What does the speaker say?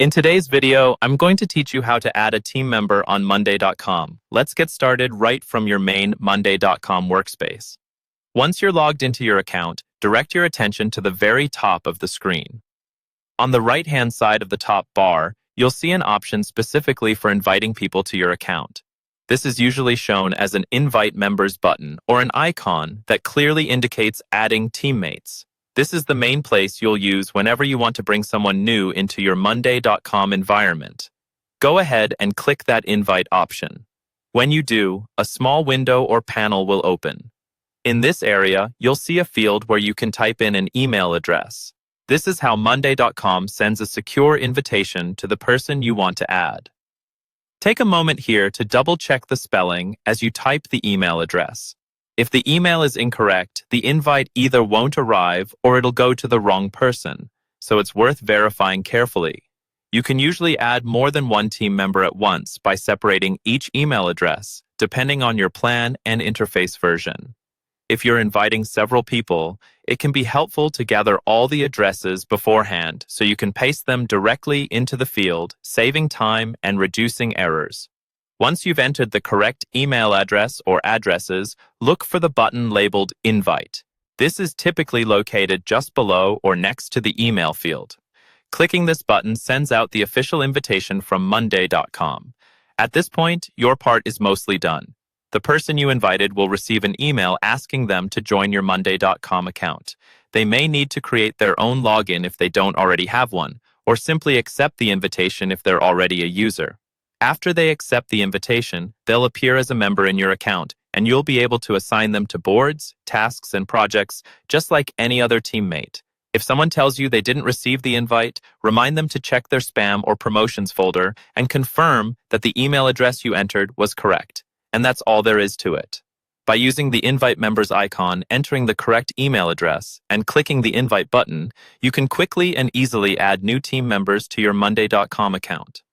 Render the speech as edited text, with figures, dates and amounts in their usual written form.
In today's video, I'm going to teach you how to add a team member on Monday.com. Let's get started right from your main Monday.com workspace. Once you're logged into your account, direct your attention to the very top of the screen. On the right-hand side of the top bar, you'll see an option specifically for inviting people to your account. This is usually shown as an Invite Members button or an icon that clearly indicates adding teammates. This is the main place you'll use whenever you want to bring someone new into your Monday.com environment. Go ahead and click that invite option. When you do, a small window or panel will open. In this area, you'll see a field where you can type in an email address. This is how Monday.com sends a secure invitation to the person you want to add. Take a moment here to double-check the spelling as you type the email address. If the email is incorrect, the invite either won't arrive or it'll go to the wrong person, so it's worth verifying carefully. You can usually add more than one team member at once by separating each email address, depending on your plan and interface version. If you're inviting several people, it can be helpful to gather all the addresses beforehand so you can paste them directly into the field, saving time and reducing errors. Once you've entered the correct email address or addresses, look for the button labeled Invite. This is typically located just below or next to the email field. Clicking this button sends out the official invitation from Monday.com. At this point, your part is mostly done. The person you invited will receive an email asking them to join your Monday.com account. They may need to create their own login if they don't already have one, or simply accept the invitation if they're already a user. After they accept the invitation, they'll appear as a member in your account, and you'll be able to assign them to boards, tasks, and projects just like any other teammate. If someone tells you they didn't receive the invite, remind them to check their spam or promotions folder and confirm that the email address you entered was correct. And that's all there is to it. By using the Invite Members icon, entering the correct email address, and clicking the Invite button, you can quickly and easily add new team members to your Monday.com account.